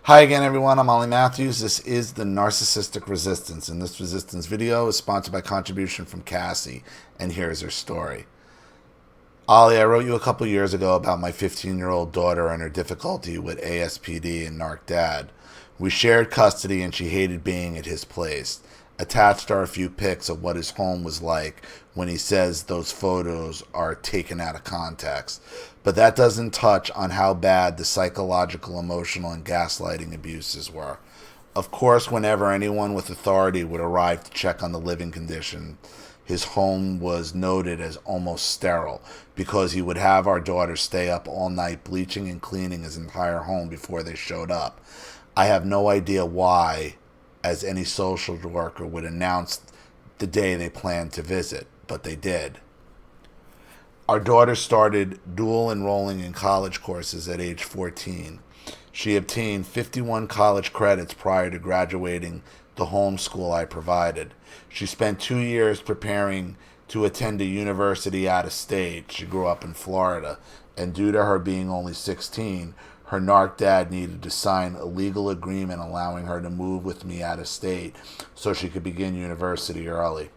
Hi again, everyone. I'm Ollie Matthews. This is the Narcissistic Resistance, and this resistance video is sponsored by contribution from Cassie, and here's her story. Ollie, I wrote you a couple years ago about my 15-year-old daughter and her difficulty with ASPD and Narc Dad. We shared custody, and she hated being at his place. Attached are a few pics of what his home was like when he says those photos are taken out of context. But that doesn't touch on how bad the psychological, emotional, and gaslighting abuses were. Of course, whenever anyone with authority would arrive to check on the living condition, his home was noted as almost sterile because he would have our daughter stay up all night bleaching and cleaning his entire home before they showed up. I have no idea why, as any social worker would announce the day they planned to visit, but they did. Our daughter started dual enrolling in college courses at age 14. She obtained 51 college credits prior to graduating the homeschool I provided. She spent 2 years preparing to attend a university out of state. She grew up in Florida, and due to her being only 16, her narc dad needed to sign a legal agreement allowing her to move with me out of state so she could begin university early.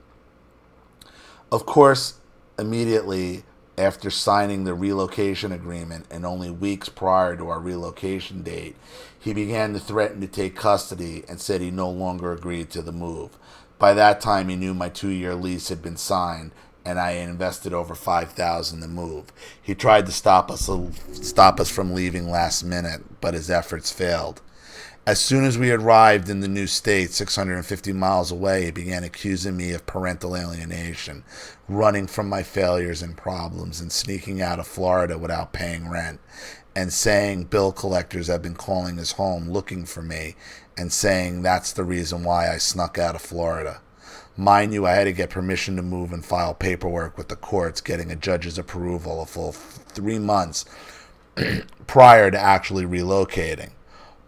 Of course, immediately after signing the relocation agreement and only weeks prior to our relocation date, he began to threaten to take custody and said he no longer agreed to the move. By that time, he knew my 2-year lease had been signed and I had invested over $5,000 to move. He tried to stop us from leaving last minute, but his efforts failed. As soon as we arrived in the new state, 650 miles away, he began accusing me of parental alienation, running from my failures and problems, and sneaking out of Florida without paying rent, and saying bill collectors have been calling his home looking for me, and saying that's the reason why I snuck out of Florida. Mind you, I had to get permission to move and file paperwork with the courts, getting a judge's approval a full 3 months prior to actually relocating.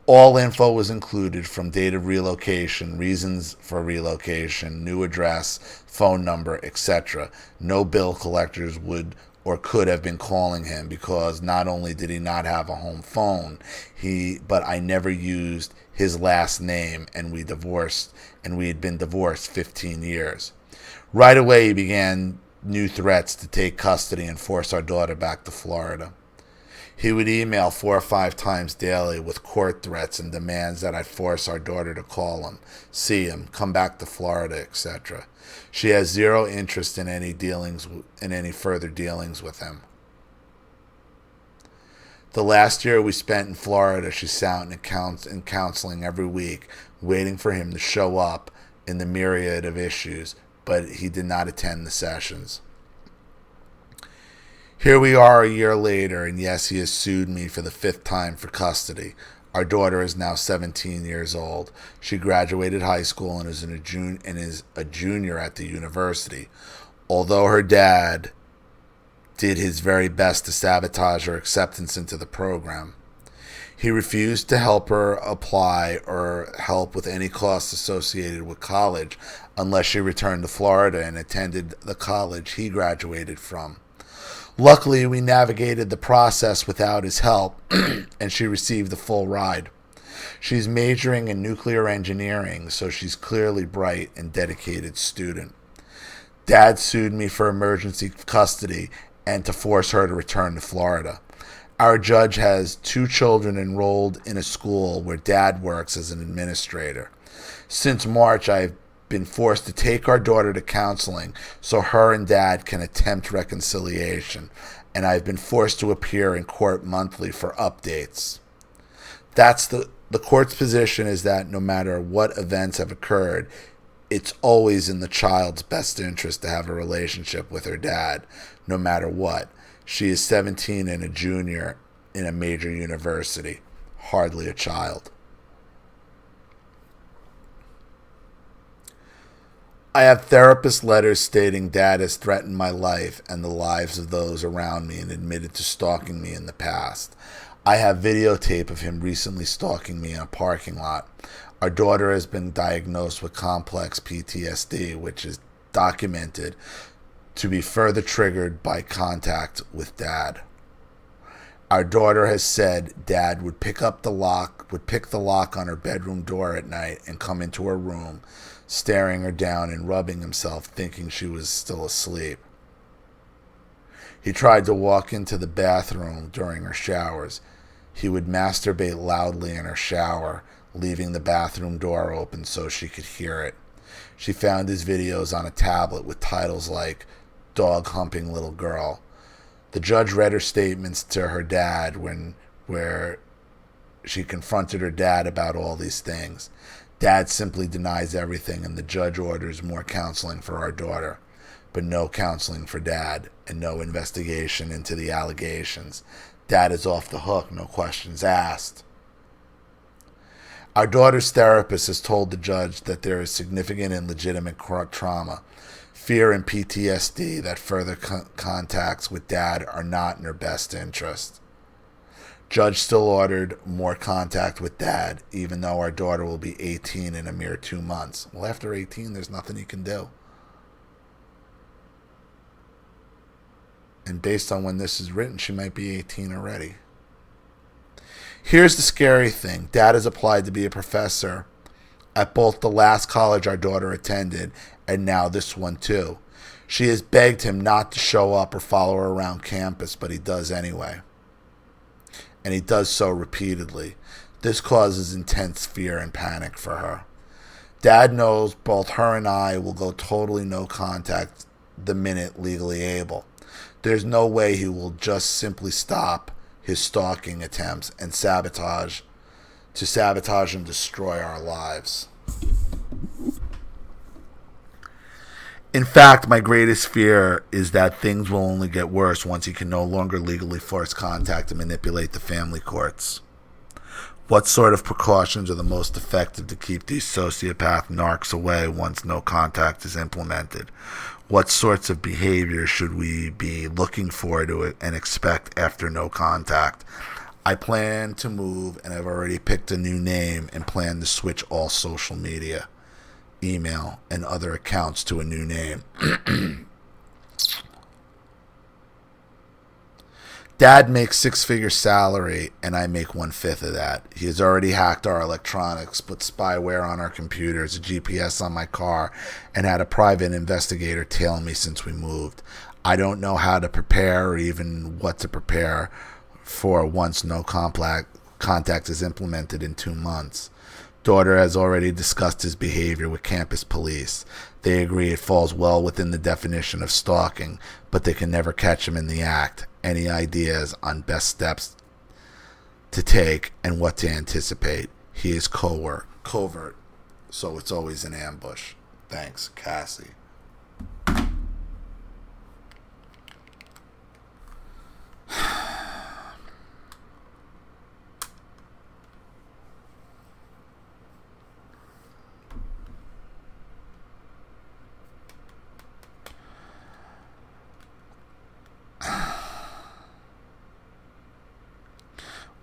All info was included, from date of relocation, reasons for relocation, new address, phone number, etc. No bill collectors would or could have been calling him because not only did he not have a home phone, but I never used his last name, and we had been divorced 15 years. Right away, he began new threats to take custody and force our daughter back to Florida. He would email 4 or 5 times daily with court threats and demands that I force our daughter to call him, see him, come back to Florida, etc. She has zero interest in any further dealings with him. The last year we spent in Florida, she sat in counseling every week, waiting for him to show up in the myriad of issues, but he did not attend the sessions. Here we are a year later, and yes, he has sued me for the 5th time for custody. Our daughter is now 17 years old. She graduated high school and is a junior at the university. Although her dad did his very best to sabotage her acceptance into the program, he refused to help her apply or help with any costs associated with college unless she returned to Florida and attended the college he graduated from. Luckily, we navigated the process without his help, and she received the full ride. She's majoring in nuclear engineering, so she's clearly bright and dedicated student. Dad sued me for emergency custody and to force her to return to Florida. Our judge has 2 children enrolled in a school where Dad works as an administrator. Since March, I've been forced to take our daughter to counseling so her and Dad can attempt reconciliation, and I've been forced to appear in court monthly for updates. That's the court's position, is that no matter what events have occurred, it's always in the child's best interest to have a relationship with her dad, no matter what. She is 17 and a junior in a major university, hardly a child. I have therapist letters stating Dad has threatened my life and the lives of those around me and admitted to stalking me in the past. I have videotape of him recently stalking me in a parking lot. Our daughter has been diagnosed with complex PTSD, which is documented to be further triggered by contact with Dad. Our daughter has said Dad would pick the lock on her bedroom door at night and come into her room, staring her down and rubbing himself, thinking she was still asleep. He tried to walk into the bathroom during her showers. He would masturbate loudly in her shower, leaving the bathroom door open so she could hear it. She found his videos on a tablet with titles like Dog Humping Little Girl. The judge read her statements to her dad where she confronted her dad about all these things. Dad simply denies everything, and the judge orders more counseling for our daughter, but no counseling for Dad and no investigation into the allegations. Dad is off the hook, no questions asked. Our daughter's therapist has told the judge that there is significant and legitimate trauma, fear and PTSD, that further contacts with Dad are not in her best interest. Judge still ordered more contact with Dad, even though our daughter will be 18 in a mere 2 months. Well, after 18, there's nothing you can do. And based on when this is written, she might be 18 already. Here's the scary thing. Dad has applied to be a professor at both the last college our daughter attended and now this one too. She has begged him not to show up or follow her around campus, but he does anyway. And he does so repeatedly. This causes intense fear and panic for her. Dad knows both her and I will go totally no contact the minute legally able. There's no way he will just simply stop his stalking attempts and sabotage and destroy our lives. In fact, my greatest fear is that things will only get worse once he can no longer legally force contact and manipulate the family courts. What sort of precautions are the most effective to keep these sociopath narcs away once no contact is implemented? What sorts of behavior should we be looking for and expect after no contact? I plan to move and I've already picked a new name and plan to switch all social media, email, and other accounts to a new name. Dad makes 6-figure salary and I make 1/5 of that. He has already hacked our electronics, put spyware on our computers, a GPS on my car, and had a private investigator tail me since we moved. I don't know how to prepare or even what to prepare for once no contact is implemented in 2 months. Daughter has already discussed his behavior with campus police. They agree it falls well within the definition of stalking, but they can never catch him in the act. Any ideas on best steps to take and what to anticipate? He is covert, so it's always an ambush. Thanks, Cassie.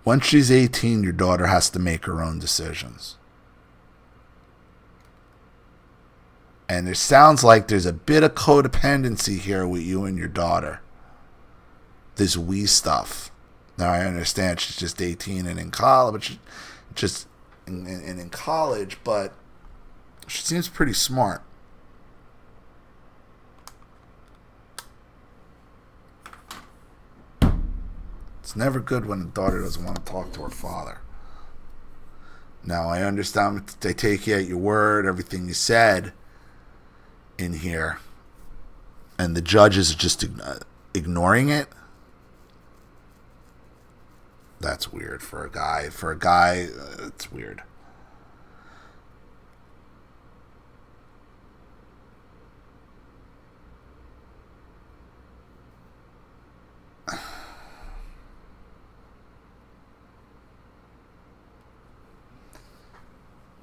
Once she's 18, your daughter has to make her own decisions. And it sounds like there's a bit of codependency here with you and your daughter. This we stuff. Now, I understand she's just 18 and in college, in college, but she seems pretty smart. It's never good when a daughter doesn't want to talk to her father. Now, I understand they take you at your word, everything you said in here, and the judge is just ignoring it. That's weird for a guy. It's weird.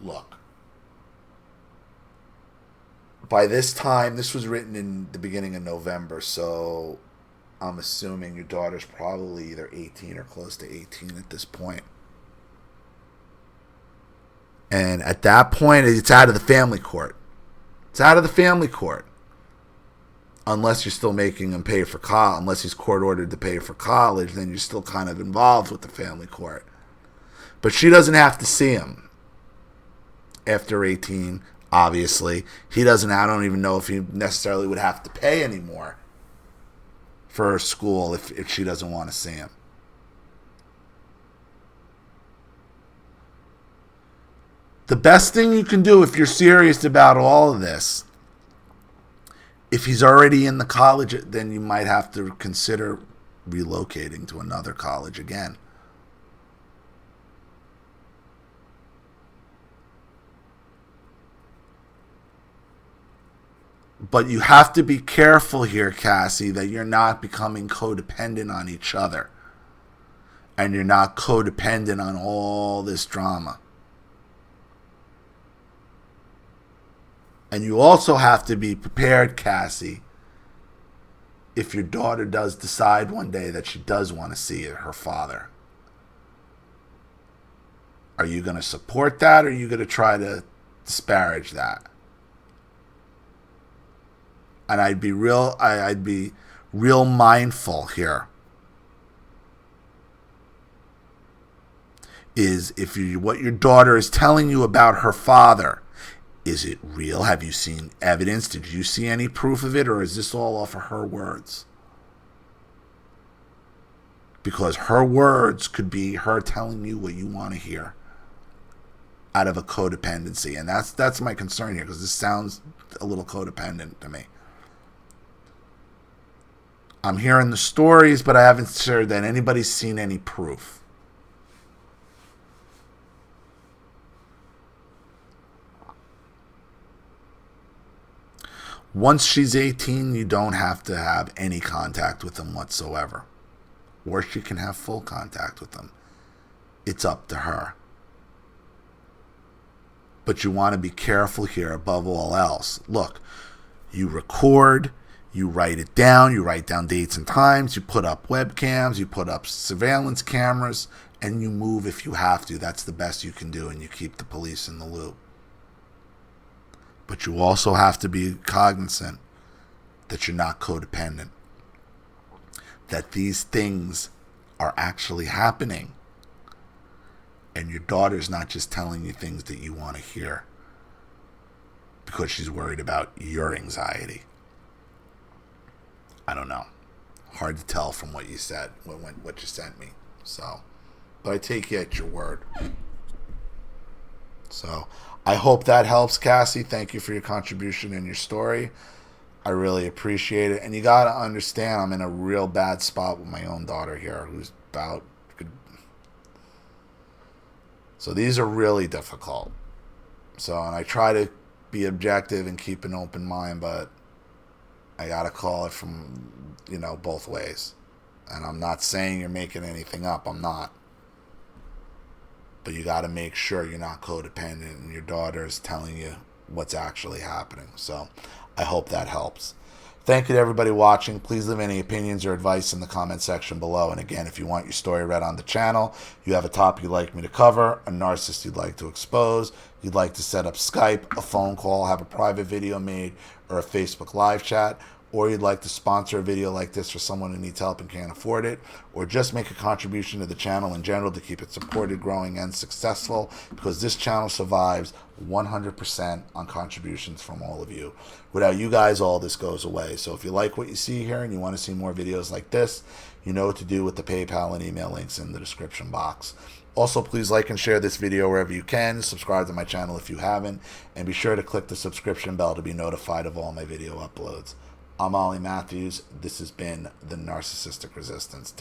Look, by this time, this was written in the beginning of November, so I'm assuming your daughter's probably either 18 or close to 18 at this point. And at that point, it's out of the family court. It's out of the family court. unless you're still making him pay for college, unless he's court ordered to pay for college, then you're still kind of involved with the family court. But she doesn't have to see him after 18, obviously. I don't even know if he necessarily would have to pay anymore for her school if she doesn't want to see him. The best thing you can do if you're serious about all of this, if he's already in the college, then you might have to consider relocating to another college again. But you have to be careful here, Cassie, that you're not becoming codependent on each other. And you're not codependent on all this drama. And you also have to be prepared, Cassie, if your daughter does decide one day that she does want to see her father. Are you going to support that, or are you going to try to disparage that? And I'd be real mindful here. Is if what your daughter is telling you about her father, is it real? Have you seen evidence? Did you see any proof of it? Or is this all off of her words? Because her words could be her telling you what you want to hear out of a codependency. And that's my concern here, because this sounds a little codependent to me. I'm hearing the stories, but I haven't heard that anybody's seen any proof. Once she's 18, you don't have to have any contact with them whatsoever. Or she can have full contact with them. It's up to her. But you want to be careful here above all else. Look, you record, you write it down, you write down dates and times, you put up webcams, you put up surveillance cameras, and you move if you have to. That's the best you can do, and you keep the police in the loop. But you also have to be cognizant that you're not codependent. That these things are actually happening. And your daughter's not just telling you things that you want to hear because she's worried about your anxiety. I don't know. Hard to tell from what you said, what you sent me. So, but I take you at your word. So, I hope that helps, Cassie. Thank you for your contribution and your story. I really appreciate it. And you got to understand, I'm in a real bad spot with my own daughter here, who's about... So these are really difficult. So, and I try to be objective and keep an open mind, but I got to call it from, both ways. And I'm not saying you're making anything up. I'm not. But you got to make sure you're not codependent and your daughter is telling you what's actually happening. So I hope that helps. Thank you to everybody watching. Please leave any opinions or advice in the comment section below. And again, if you want your story read on the channel, you have a topic you'd like me to cover, a narcissist you'd like to expose, you'd like to set up Skype, a phone call, have a private video made, or a Facebook live chat, or you'd like to sponsor a video like this for someone who needs help and can't afford it, or just make a contribution to the channel in general to keep it supported, growing, and successful, because this channel survives 100% on contributions from all of you. Without you guys, all this goes away. So if you like what you see here and you want to see more videos like this, you know what to do with the PayPal and email links in the description box. Also, please like and share this video wherever you can. Subscribe to my channel if you haven't, and be sure to click the subscription bell to be notified of all my video uploads. I'm Ollie Matthews. This has been the Narcissistic Resistance.